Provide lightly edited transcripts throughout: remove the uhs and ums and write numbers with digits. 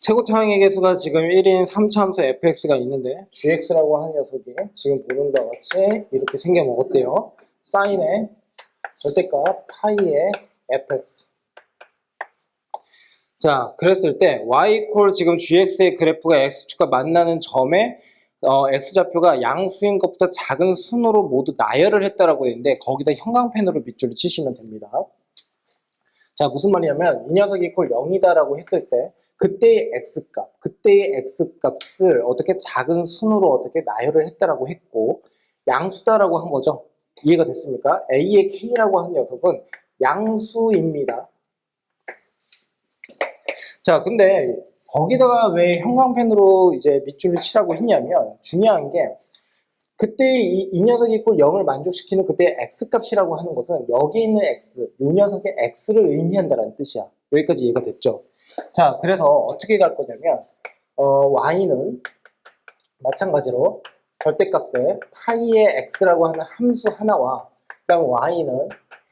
최고차항의 개수가 지금 1인 3차함수 fx가 있는데 gx라고 하는 녀석이 지금 보는 바와 같이 이렇게 생겨 먹었대요. 사인의 절대값 파이의 fx. 자, 그랬을 때 y 지금 gx의 그래프가 x축과 만나는 점에 x좌표가 양수인 것보다 작은 순으로 모두 나열을 했다라고 했는데 거기다 형광펜으로 밑줄을 치시면 됩니다. 자, 무슨 말이냐면 이 녀석이 0이다라고 했을 때 그때의 x값을 어떻게 작은 순으로 어떻게 나열을 했다라고 했고 양수다라고 한 거죠. 이해가 됐습니까? a의 k라고 한 녀석은 양수입니다. 자, 근데 거기다가 왜 형광펜으로 이제 밑줄을 치라고 했냐면 중요한 게 그때 이 녀석이 0을 만족시키는 그때 x값이라고 하는 것은 여기 있는 x, 이 녀석의 x를 의미한다는 뜻이야. 여기까지 이해가 됐죠? 자, 그래서 어떻게 갈 거냐면 y는 마찬가지로 절대값에 파이의 x라고 하는 함수 하나와 그 다음에 y는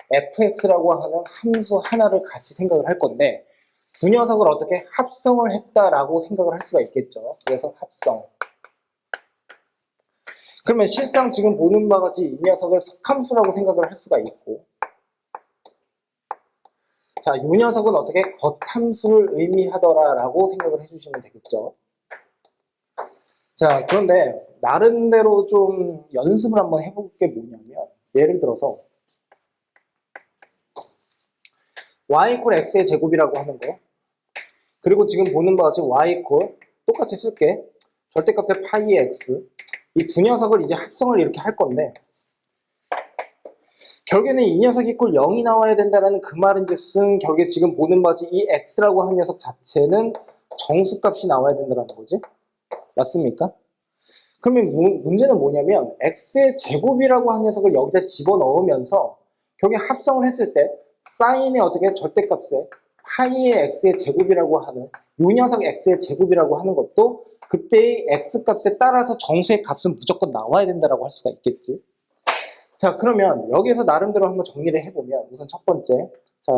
fx라고 하는 함수 하나를 같이 생각을 할 건데 두 녀석을 어떻게 합성을 했다라고 생각을 할 수가 있겠죠. 그래서 합성. 그러면 실상 지금 보는 바와 같이 이 녀석을 속함수라고 생각을 할 수가 있고 자, 이 녀석은 어떻게 겉함수를 의미하더라라고 생각을 해주시면 되겠죠. 자, 그런데 나름대로 좀 연습을 한번 해볼 게 뭐냐면 예를 들어서 y x의 제곱이라고 하는 거 그리고 지금 보는 바와 같이 y 똑같이 쓸게 절대값의 파이의 x 이 두 녀석을 이제 합성을 이렇게 할 건데 결국에는 이 녀석이 0이 나와야 된다는 그 말인즉슨 결국에 지금 보는 바지 이 x라고 한 녀석 자체는 정수값이 나와야 된다는 거지. 맞습니까? 그러면 문제는 뭐냐면 x의 제곱이라고 한 녀석을 여기다 집어넣으면서 결국에 합성을 했을 때 사인의 어떻게 절대값에 파이의 x의 제곱이라고 하는 이 녀석 x의 제곱이라고 하는 것도 그때의 x값에 따라서 정수의 값은 무조건 나와야 된다고 할 수가 있겠지. 자, 그러면 여기에서 나름대로 한번 정리를 해보면 우선 첫 번째 자,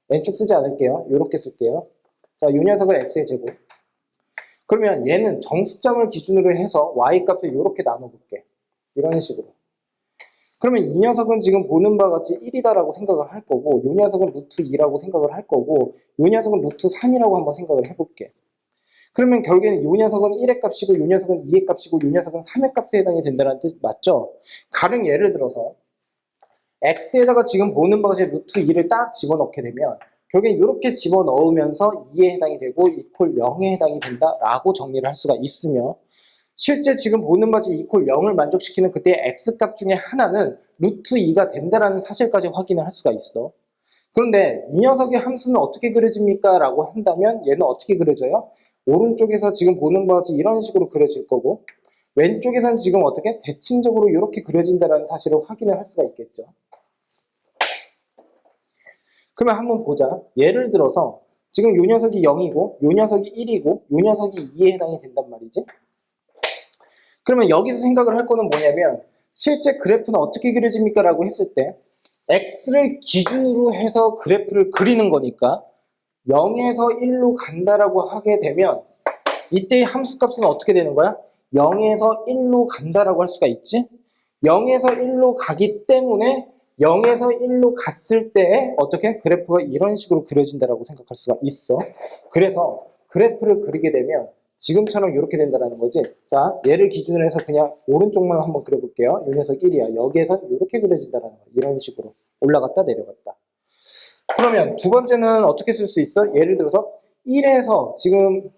왼쪽 쓰지 않을게요. 이렇게 쓸게요. 자, 이 녀석을 x의 제곱 그러면 얘는 정수점을 기준으로 해서 y값을 이렇게 나눠볼게. 이런 식으로. 그러면 이 녀석은 지금 보는 바와 같이 1이다라고 생각을 할 거고 이 녀석은 루트 2라고 생각을 할 거고 이 녀석은 루트 3이라고 한번 생각을 해볼게. 그러면 결국에는 이 녀석은 1의 값이고 이 녀석은 2의 값이고 이 녀석은 3의 값에 해당이 된다는 뜻 맞죠? 가령 예를 들어서 x에다가 지금 보는 바가 루트 2를 딱 집어넣게 되면 결국엔 이렇게 집어넣으면서 2에 해당이 되고 이퀄 0에 해당이 된다라고 정리를 할 수가 있으며 실제 지금 보는 바지 이퀄 0을 만족시키는 그때의 x값 중에 하나는 루트 2가 된다라는 사실까지 확인을 할 수가 있어. 그런데 이 녀석의 함수는 어떻게 그려집니까? 라고 한다면 얘는 어떻게 그려져요? 오른쪽에서 지금 보는 바와 같이 이런 식으로 그려질 거고 왼쪽에서는 지금 어떻게 대칭적으로 이렇게 그려진다는 사실을 확인을 할 수가 있겠죠. 그러면 한번 보자. 예를 들어서 지금 요 녀석이 0이고 요 녀석이 1이고 요 녀석이 2에 해당이 된단 말이지. 그러면 여기서 생각을 할 거는 뭐냐면 실제 그래프는 어떻게 그려집니까? 라고 했을 때 x를 기준으로 해서 그래프를 그리는 거니까 0에서 1로 간다라고 하게 되면 이때의 함수값은 어떻게 되는 거야? 0에서 1로 간다라고 할 수가 있지? 0에서 1로 가기 때문에 0에서 1로 갔을 때 어떻게 그래프가 이런 식으로 그려진다라고 생각할 수가 있어. 그래서 그래프를 그리게 되면 지금처럼 이렇게 된다는 거지. 자, 얘를 기준으로 해서 그냥 오른쪽만 한번 그려볼게요. 이 녀석 1이야. 여기에서 이렇게 그려진다는 거야. 이런 식으로 올라갔다 내려갔다. 그러면 두 번째는 어떻게 쓸 수 있어? 예를 들어서 1에서 지금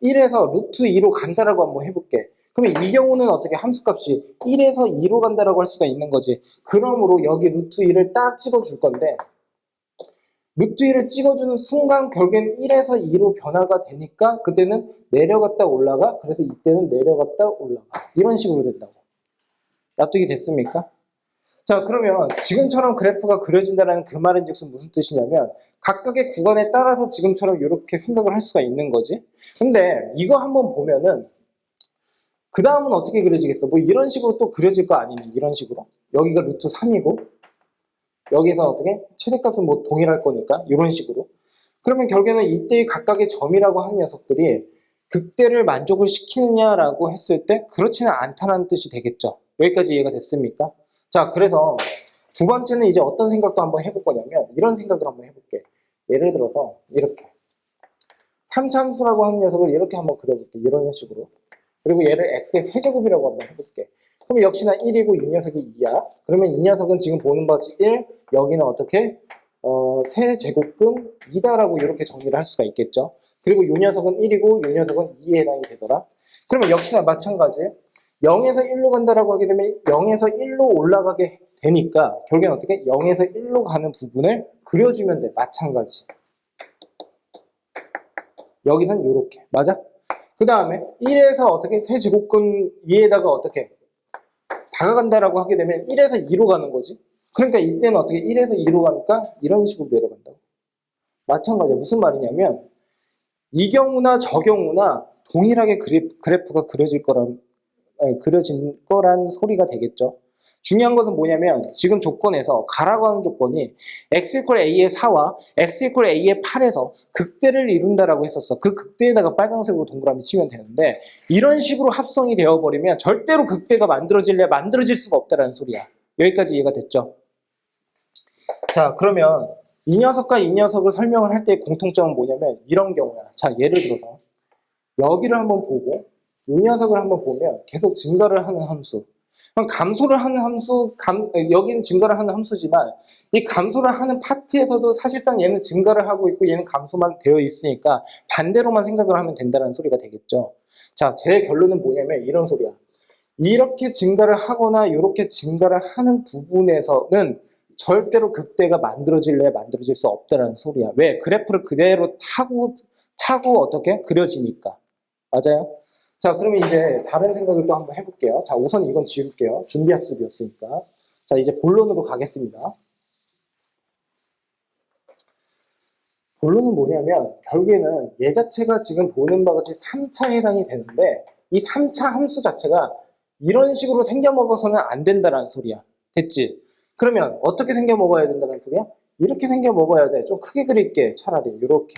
1에서 루트 2로 간다라고 한번 해볼게. 그러면 이 경우는 어떻게 함수값이 1에서 2로 간다라고 할 수가 있는 거지. 그러므로 여기 루트 2를 딱 찍어줄 건데 루트 2를 찍어주는 순간 결국엔 1에서 2로 변화가 되니까 그때는 내려갔다 올라가. 그래서 이때는 내려갔다 올라가. 이런 식으로 된다고. 납득이 됐습니까? 자, 그러면 지금처럼 그래프가 그려진다는 그 말인즉슨 무슨 뜻이냐면 각각의 구간에 따라서 지금처럼 이렇게 생각을 할 수가 있는 거지. 근데 이거 한번 보면은 그 다음은 어떻게 그려지겠어? 뭐 이런 식으로 또 그려질 거 아니니? 이런 식으로. 여기가 루트 3이고 여기서 어떻게? 최대값은 뭐 동일할 거니까 이런 식으로. 그러면 결국에는 이때의 각각의 점이라고 하는 녀석들이 극대를 만족을 시키느냐라고 했을 때 그렇지는 않다는 뜻이 되겠죠. 여기까지 이해가 됐습니까? 자, 그래서 두 번째는 이제 어떤 생각도 한번 해볼 거냐면 이런 생각을 한번 해볼게. 예를 들어서 이렇게 3차 함수라고 하는 녀석을 이렇게 한번 그려볼게. 이런 식으로. 그리고 얘를 x의 세제곱이라고 한번 해볼게. 그럼 역시나 1이고 이 녀석이 2야. 그러면 이 녀석은 지금 보는 바지 1, 여기는 어떻게? 세제곱근 2다라고 이렇게 정리를 할 수가 있겠죠. 그리고 이 녀석은 1이고 이 녀석은 2에 해당이 되더라. 그러면 역시나 마찬가지 0에서 1로 간다라고 하게 되면 0에서 1로 올라가게 되니까 결국엔 어떻게? 0에서 1로 가는 부분을 그려주면 돼. 마찬가지. 여기선 요렇게. 맞아? 그 다음에 1에서 어떻게? 세제곱근 2에다가 어떻게? 다가간다라고 하게 되면 1에서 2로 가는 거지. 그러니까 이때는 어떻게? 1에서 2로 가니까 이런 식으로 내려간다고. 마찬가지야. 무슨 말이냐면 이 경우나 저 경우나 동일하게 그래프가 그려진 거란 소리가 되겠죠. 중요한 것은 뭐냐면 지금 조건에서 가라고 하는 조건이 x = a의 4와 x = a의 8에서 극대를 이룬다라고 했었어. 그 극대에다가 빨간색으로 동그라미 치면 되는데 이런 식으로 합성이 되어버리면 절대로 극대가 만들어질 수가 없다라는 소리야. 여기까지 이해가 됐죠? 자, 그러면 이 녀석과 이 녀석을 설명을 할 때의 공통점은 뭐냐면 이런 경우야. 자, 예를 들어서 여기를 한번 보고 이 녀석을 한번 보면 계속 증가를 하는 함수. 그럼 감소를 하는 함수, 여기는 증가를 하는 함수지만 이 감소를 하는 파트에서도 사실상 얘는 증가를 하고 있고 얘는 감소만 되어 있으니까 반대로만 생각을 하면 된다는 소리가 되겠죠. 자, 제 결론은 뭐냐면 이런 소리야. 이렇게 증가를 하거나 이렇게 증가를 하는 부분에서는 절대로 극대가 만들어질 수 없다는 소리야. 왜? 그래프를 그대로 타고 어떻게? 그려지니까. 맞아요? 자, 그러면 이제 다른 생각을 또 한번 해볼게요. 자, 우선 이건 지울게요. 준비학습이었으니까. 자, 이제 본론으로 가겠습니다. 본론은 뭐냐면 결국에는 얘 자체가 지금 보는 바와 같이 3차에 해당이 되는데 이 3차 함수 자체가 이런 식으로 생겨먹어서는 안 된다는 소리야. 됐지? 그러면 어떻게 생겨먹어야 된다는 소리야? 이렇게 생겨먹어야 돼. 좀 크게 그릴게. 차라리 이렇게.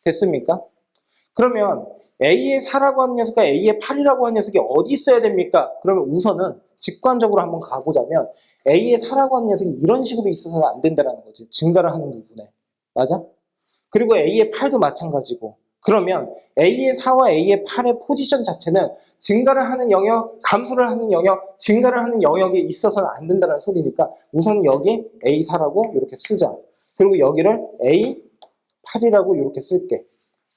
됐습니까? 그러면 A의 4라고 하는 녀석과 A의 8이라고 하는 녀석이 어디 있어야 됩니까? 그러면 우선은 직관적으로 한번 가보자면 A의 4라고 하는 녀석이 이런 식으로 있어서는 안 된다는 거지. 증가를 하는 부분에. 맞아? 그리고 A의 8도 마찬가지고. 그러면 A의 4와 A의 8의 포지션 자체는 증가를 하는 영역, 감소를 하는 영역, 증가를 하는 영역에 있어서는 안 된다는 소리니까 우선 여기 A4라고 이렇게 쓰자. 그리고 여기를 A8이라고 이렇게 쓸게.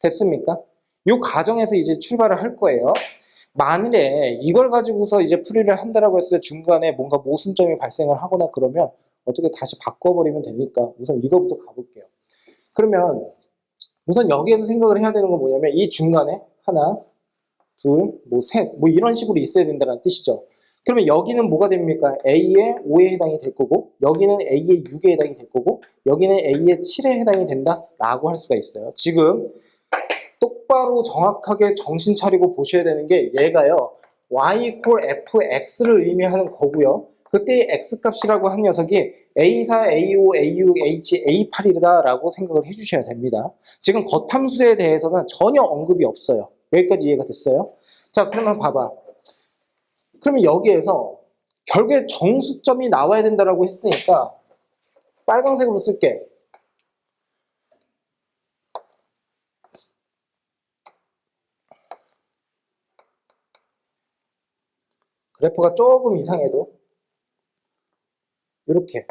됐습니까? 이 과정에서 이제 출발을 할 거예요. 만일에 이걸 가지고서 이제 풀이를 한다라고 했을 때 중간에 뭔가 모순점이 발생을 하거나 그러면 어떻게 다시 바꿔버리면 되니까 우선 이거부터 가볼게요. 그러면 우선 여기에서 생각을 해야 되는 건 뭐냐면 이 중간에 하나, 둘, 셋, 이런 식으로 있어야 된다는 뜻이죠. 그러면 여기는 뭐가 됩니까? A의 5에 해당이 될 거고 여기는 A의 6에 해당이 될 거고 여기는 A의 7에 해당이 된다라고 할 수가 있어요. 지금 똑바로 정확하게 정신 차리고 보셔야 되는 게 얘가요. y = fx를 의미하는 거고요. 그때 x값이라고 한 녀석이 A4, A5, A6, H, A8이다라고 생각을 해주셔야 됩니다. 지금 겉함수에 대해서는 전혀 언급이 없어요. 여기까지 이해가 됐어요? 자, 그러면 봐봐. 그러면 여기에서 결국에 정수점이 나와야 된다라고 했으니까 빨간색으로 쓸게. 그래프가 조금 이상해도 이렇게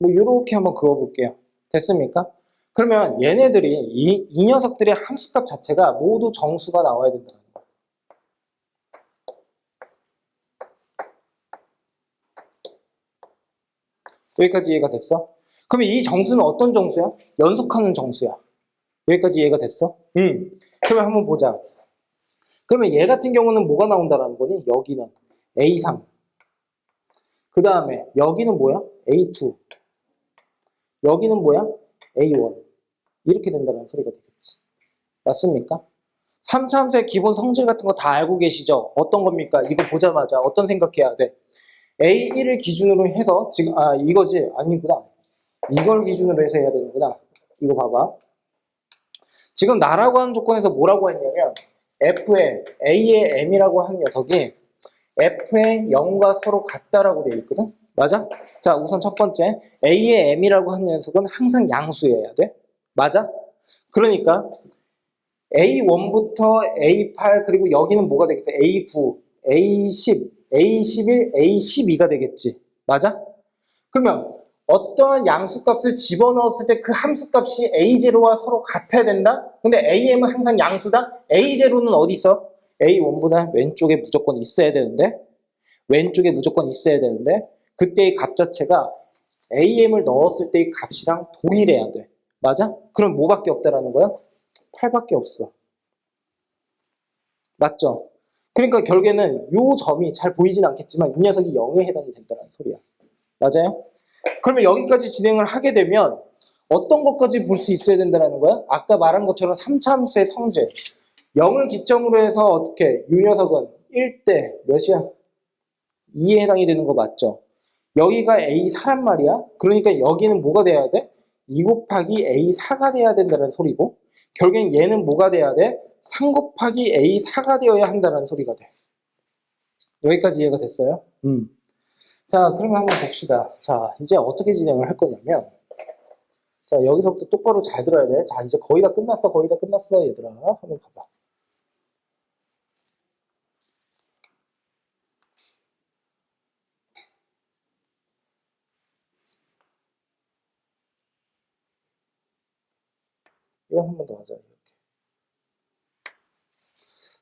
이렇게 한번 그어볼게요. 됐습니까? 그러면 얘네들이 이 녀석들의 함수값 자체가 모두 정수가 나와야 된다는 거예요. 여기까지 이해가 됐어? 그러면 이 정수는 어떤 정수야? 연속하는 정수야. 여기까지 이해가 됐어? 그러면 한번 보자. 그러면 얘 같은 경우는 뭐가 나온다라는 거니? 여기는 A3. 그 다음에 여기는 뭐야? A2. 여기는 뭐야? A1. 이렇게 된다는 소리가 되겠지. 맞습니까? 3차 함수의 기본 성질 같은 거 다 알고 계시죠? 어떤 겁니까? 이거 보자마자 어떤 생각해야 돼? A1을 기준으로 해서 지금 이거지? 아니구나. 이걸 기준으로 해서 해야 되는구나. 이거 봐봐. 지금 나라고 하는 조건에서 뭐라고 했냐면 F의 A의 M이라고 하는 녀석이 F의 0과 서로 같다라고 되어 있거든? 맞아? 자, 우선 첫 번째 A의 M이라고 하는 녀석은 항상 양수여야 돼. 맞아? 그러니까 A1부터 A8 그리고 여기는 뭐가 되겠어? A9, A10, A11, A12가 되겠지. 맞아? 그러면 어떠한 양수값을 집어넣었을 때 그 함수값이 A0와 서로 같아야 된다? 근데 AM은 항상 양수다? A0는 어디 있어? A1보다 왼쪽에 무조건 있어야 되는데 왼쪽에 무조건 있어야 되는데 그때의 값 자체가 AM을 넣었을 때의 값이랑 동일해야 돼. 맞아? 그럼 뭐밖에 없다라는 거야? 8밖에 없어. 맞죠? 그러니까 결국에는 이 점이 잘 보이진 않겠지만 이 녀석이 0에 해당이 된다는 소리야. 맞아요? 그러면 여기까지 진행을 하게 되면 어떤 것까지 볼 수 있어야 된다는 거야? 아까 말한 것처럼 3차 함수의 성질 0을 기점으로 해서 어떻게 이 녀석은 1대 몇이야? 2에 해당이 되는 거 맞죠? 여기가 A4란 말이야. 그러니까 여기는 뭐가 돼야 돼? 2 곱하기 A4가 돼야 된다는 소리고 결국엔 얘는 뭐가 돼야 돼? 3 곱하기 A4가 되어야 한다는 소리가 돼. 여기까지 이해가 됐어요? 자, 그러면 한번 봅시다. 자, 이제 어떻게 진행을 할 거냐면 자, 여기서부터 똑바로 잘 들어야 돼. 자, 이제 거의 다 끝났어. 거의 다 끝났어, 얘들아. 한번 봐봐. 이거 한 번 더 하자. 이렇게.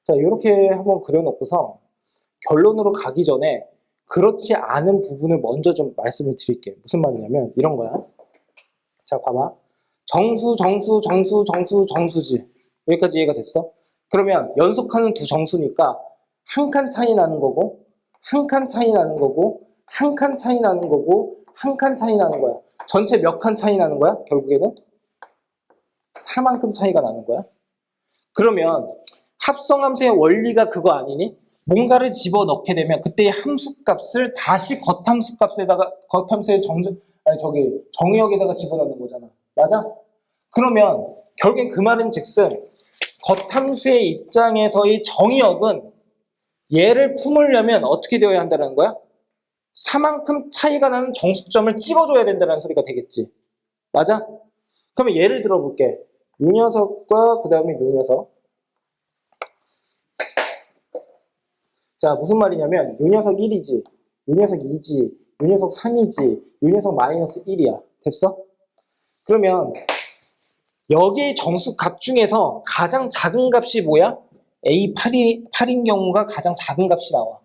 자, 이렇게 한번 그려놓고서 결론으로 가기 전에 그렇지 않은 부분을 먼저 좀 말씀을 드릴게요. 무슨 말이냐면 이런 거야. 자, 봐봐. 정수지. 여기까지 이해가 됐어? 그러면 연속하는 두 정수니까 한 칸 차이 나는 거고 한 칸 차이 나는 거고 한 칸 차이 나는 거고 한 칸 차이 나는 거야. 전체 몇 칸 차이 나는 거야? 결국에는 4만큼 차이가 나는 거야. 그러면 합성함수의 원리가 그거 아니니? 뭔가를 집어넣게 되면 그때의 함수값을 다시 겉함수의 정의역에다가 집어넣는 거잖아. 맞아? 그러면 결국엔 그 말은 즉슨 겉함수의 입장에서의 정의역은 얘를 품으려면 어떻게 되어야 한다는 거야? 4만큼 차이가 나는 정수점을 찍어줘야 된다는 소리가 되겠지. 맞아? 그러면 예를 들어 볼게. 이 녀석과 그 다음에 이 녀석. 자, 무슨 말이냐면 이 녀석 1이지, 이 녀석 2지, 이 녀석 3이지, 이 녀석 마이너스 1이야. 됐어? 그러면 여기 정수값 중에서 가장 작은 값이 뭐야? A8인 경우가 가장 작은 값이 나와.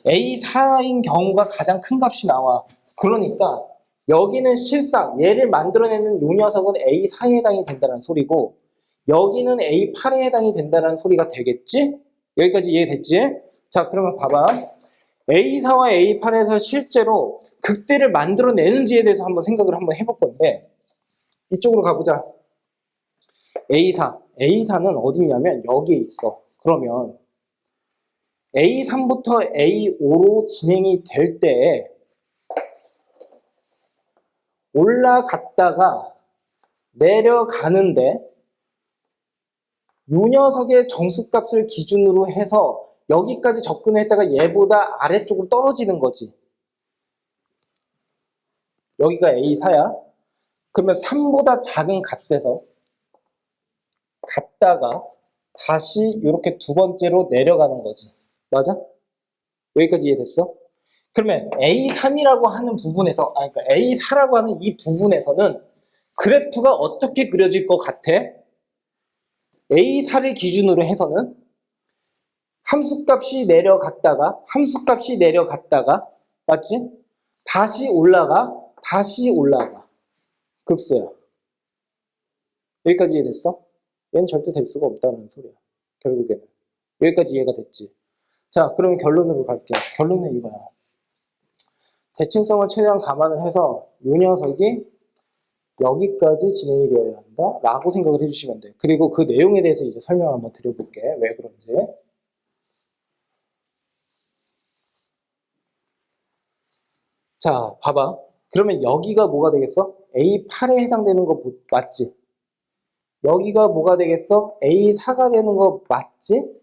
A4인 경우가 가장 큰 값이 나와. 그러니까 여기는 실상 얘를 만들어내는 이 녀석은 A4에 해당이 된다는 소리고 여기는 A8에 해당이 된다는 소리가 되겠지? 여기까지 이해됐지? 자, 그러면 봐봐. A4와 A8에서 실제로 극대를 만들어내는지에 대해서 한번 생각을 한번 해볼 건데 이쪽으로 가보자. A4는 어디냐면 여기에 있어. 그러면 A3부터 A5로 진행이 될 때 올라갔다가 내려가는데 이 녀석의 정수값을 기준으로 해서 여기까지 접근했다가 얘보다 아래쪽으로 떨어지는 거지. 여기가 A4야. 그러면 3보다 작은 값에서 갔다가 다시 이렇게 두 번째로 내려가는 거지. 맞아? 여기까지 이해됐어? 그러면 A3이라고 하는 부분에서, 그러니까 A4라고 하는 이 부분에서는 그래프가 어떻게 그려질 것 같아? A4를 기준으로 해서는 함수값이 내려갔다가 맞지? 다시 올라가 극소야. 여기까지 이해됐어? 얘는 절대 될 수가 없다는 소리야. 결국에는 여기까지 이해가 됐지. 자, 그러면 결론으로 갈게. 결론은 이거야. 대칭성을 최대한 감안을 해서 이 녀석이 여기까지 진행이 되어야 한다 라고 생각을 해주시면 돼. 그리고 그 내용에 대해서 이제 설명을 한번 드려볼게. 왜 그런지. 자, 봐봐. 그러면 여기가 뭐가 되겠어? A8에 해당되는 거 맞지? 여기가 뭐가 되겠어? A4가 되는 거 맞지?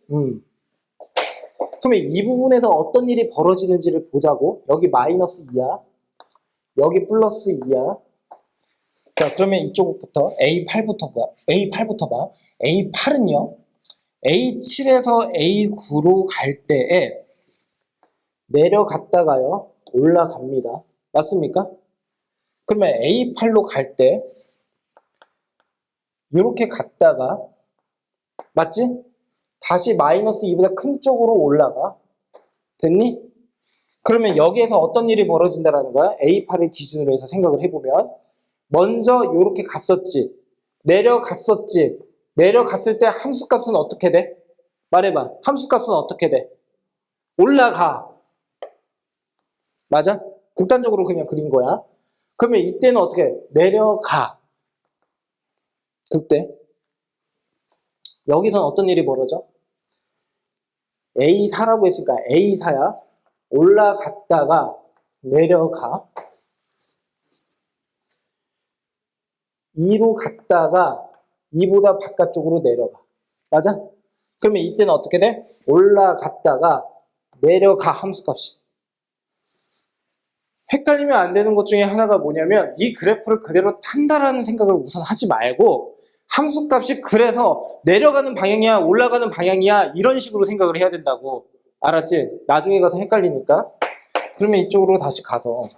그러면 이 부분에서 어떤 일이 벌어지는지를 보자고. 여기 마이너스 2야. 여기 플러스 2야. 자, 그러면 이쪽부터 A8부터 봐. A8부터 봐. A8은요. A7에서 A9로 갈 때에 내려갔다가요. 올라갑니다. 맞습니까? 그러면 A8로 갈 때 이렇게 갔다가 맞지? 다시 마이너스 2보다 큰 쪽으로 올라가. 됐니? 그러면 여기에서 어떤 일이 벌어진다는 거야? A8을 기준으로 해서 생각을 해보면 먼저 이렇게 갔었지. 내려갔었지. 내려갔을 때 함수값은 어떻게 돼? 말해봐. 함수값은 어떻게 돼? 올라가. 맞아? 극단적으로 그냥 그린 거야. 그러면 이때는 어떻게 해? 내려가. 그때 여기서는 어떤 일이 벌어져? A4라고 했으니까 A4야. 올라갔다가 내려가. 2로 갔다가 2보다 바깥쪽으로 내려가. 맞아? 그러면 이때는 어떻게 돼? 올라갔다가 내려가 함수값이. 헷갈리면 안 되는 것 중에 하나가 뭐냐면 이 그래프를 그대로 탄다라는 생각을 우선 하지 말고 함수값이 그래서 내려가는 방향이야 올라가는 방향이야 이런 식으로 생각을 해야 된다고. 알았지? 나중에 가서 헷갈리니까. 그러면 이쪽으로 다시 가서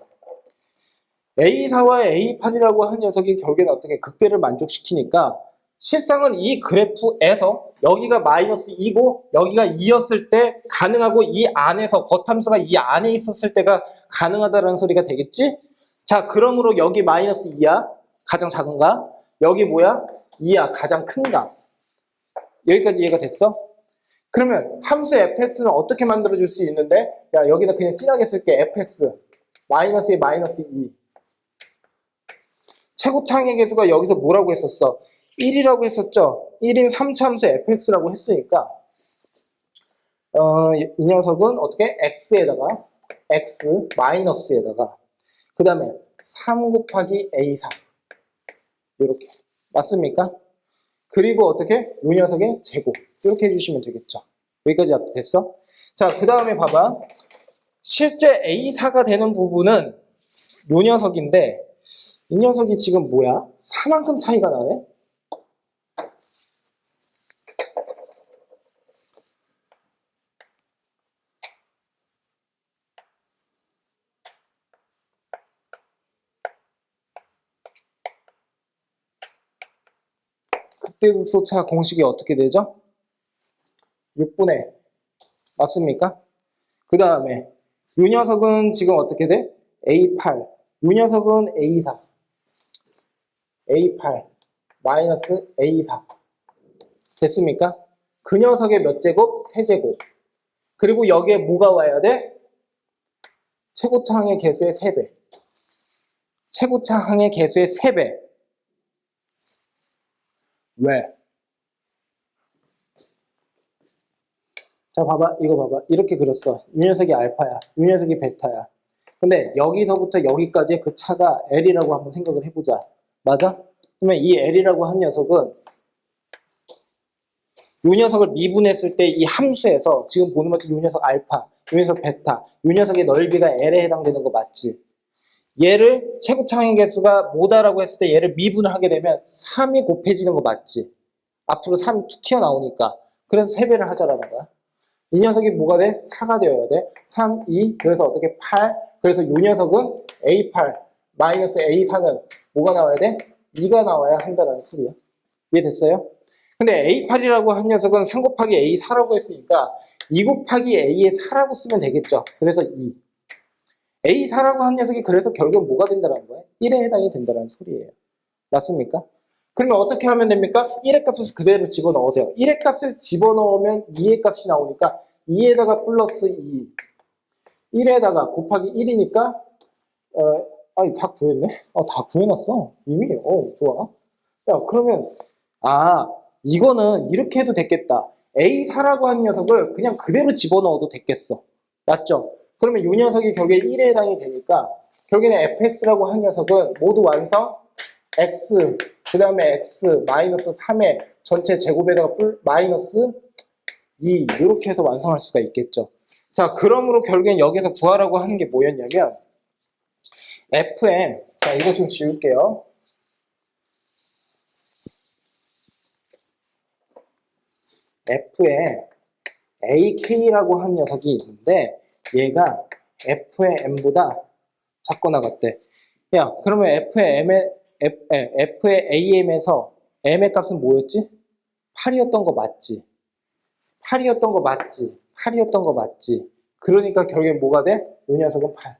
A4와 A8이라고 한 녀석이 결국에는 어떻게 극대를 만족시키니까 실상은 이 그래프에서 여기가 마이너스 2고 여기가 2였을 때 가능하고 이 안에서 겉함수가 이 안에 있었을 때가 가능하다라는 소리가 되겠지? 자, 그러므로 여기 마이너스 2야. 가장 작은가? 여기 뭐야? 2야. 가장 큰가? 여기까지 이해가 됐어? 그러면 함수 fx는 어떻게 만들어줄 수 있는데? 야, 여기다 그냥 진하게 쓸게. fx 마이너스 2 마이너스 2 최고차항의 개수가 여기서 뭐라고 했었어? 1이라고 했었죠? 1인 3차 함수 fx라고 했으니까 이 녀석은 어떻게? x에다가 x 마이너스에다가 그 다음에 3 곱하기 a3 이렇게 맞습니까? 그리고 어떻게? 이 녀석의 제곱 이렇게 해주시면 되겠죠. 여기까지 됐어? 자, 그 다음에 봐봐. 실제 a4가 되는 부분은 이 녀석인데 이 녀석이 지금 뭐야? 4만큼 차이가 나네? 극대극소차 공식이 어떻게 되죠? 6분의 맞습니까? 그 다음에 이 녀석은 지금 어떻게 돼? A8 이 녀석은 A4 A8 마이너스 A4 됐습니까? 그 녀석의 몇 제곱? 세제곱. 그리고 여기에 뭐가 와야 돼? 최고차항의 개수의 3배. 최고차항의 개수의 3배. 왜? 자, 봐봐. 이거 봐봐. 이렇게 그렸어. 이 녀석이 알파야. 이 녀석이 베타야. 근데 여기서부터 여기까지의 그 차가 L이라고 한번 생각을 해보자. 맞아? 그러면 이 L이라고 한 녀석은 이 녀석을 미분했을 때 이 함수에서 지금 보는 것처럼 이 녀석 알파, 이 녀석 베타, 이 녀석의 넓이가 L에 해당되는 거 맞지? 얘를 최고차항의 개수가 뭐다라고 했을 때 얘를 미분을 하게 되면 3이 곱해지는 거 맞지? 앞으로 3이 툭 튀어나오니까. 그래서 3배를 하자라는 거야. 이 녀석이 뭐가 돼? 4가 되어야 돼. 3, 2, 그래서 어떻게 8. 그래서 이 녀석은 A8 마이너스 A4는 뭐가 나와야 돼? 2가 나와야 한다는 소리야. 이해됐어요? 근데 A8이라고 한 녀석은 3 곱하기 A4라고 했으니까 2 곱하기 A의 4라고 쓰면 되겠죠. 그래서 2. A4라고 한 녀석이 그래서 결국 뭐가 된다는 거예요? 1에 해당이 된다는 소리예요. 맞습니까? 그러면 어떻게 하면 됩니까? 1의 값을 그대로 집어넣으세요. 1의 값을 집어넣으면 2의 값이 나오니까 2에다가 플러스 2 1에다가 곱하기 1이니까 아니 다 구했네? 다 구해놨어 이미. 좋아. 야, 그러면 이거는 이렇게 해도 됐겠다. A4라고 한 녀석을 그냥 그대로 집어넣어도 됐겠어. 맞죠? 그러면 이 녀석이 결국에 1에 해당이 되니까 결국에는 fx라고 한 녀석은 모두 완성 x 그 다음에 x 마이너스 3의 전체 제곱에다가 마이너스 2 이렇게 해서 완성할 수가 있겠죠. 자, 그러므로 결국엔 여기서 구하라고 하는 게 뭐였냐면 f에 자 이거 좀 지울게요. f에 ak라고 한 녀석이 있는데 얘가 f의 m보다 작거나 같대. 야, 그러면 f의 am에서 m의 값은 뭐였지? 8이었던 거 맞지? 8이었던 거 맞지? 8이었던 거 맞지? 그러니까 결국엔 뭐가 돼? 이 녀석은 8.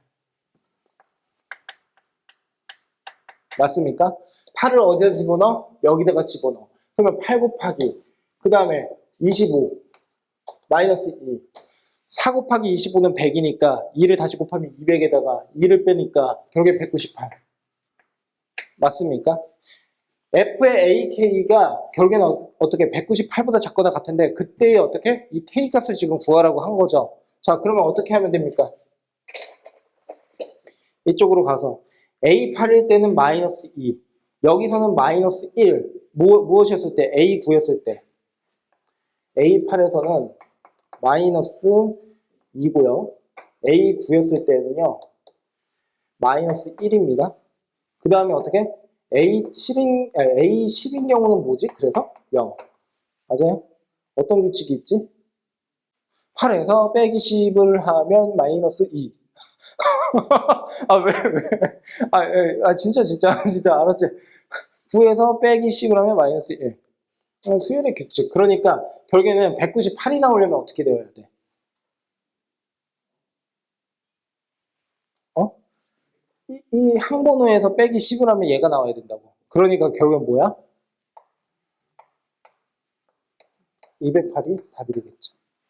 맞습니까? 8을 어디다 집어넣어? 여기다가 집어넣어. 그러면 8 곱하기 그 다음에 25 마이너스 2 4 곱하기 25는 100이니까 2를 다시 곱하면 200에다가 2를 빼니까 결국에 198 맞습니까? f의 ak가 결국에는 어떻게 198보다 작거나 같은데 그때에 어떻게? 이 k 값을 지금 구하라고 한 거죠. 자, 그러면 어떻게 하면 됩니까? 이쪽으로 가서 a8일 때는 마이너스 2 여기서는 마이너스 1 무엇이었을 때? a 9였을 때 a8에서는 마이너스 2고요. a 9였을 때는요 마이너스 1입니다. 그 다음에 어떻게? A10인 경우는 뭐지? 그래서 0. 맞아요? 어떤 규칙이 있지? 8에서 빼기 10을 하면 마이너스 2. 아, 왜? 진짜 알았지? 9에서 빼기 10을 하면 마이너스 1. 수열의 규칙. 그러니까 결국에는 198이 나오려면 어떻게 되어야 돼? 이 항번호에서 빼기 10을 하면 얘가 나와야 된다고. 그러니까 결국엔 뭐야? 208이 답이 되겠죠.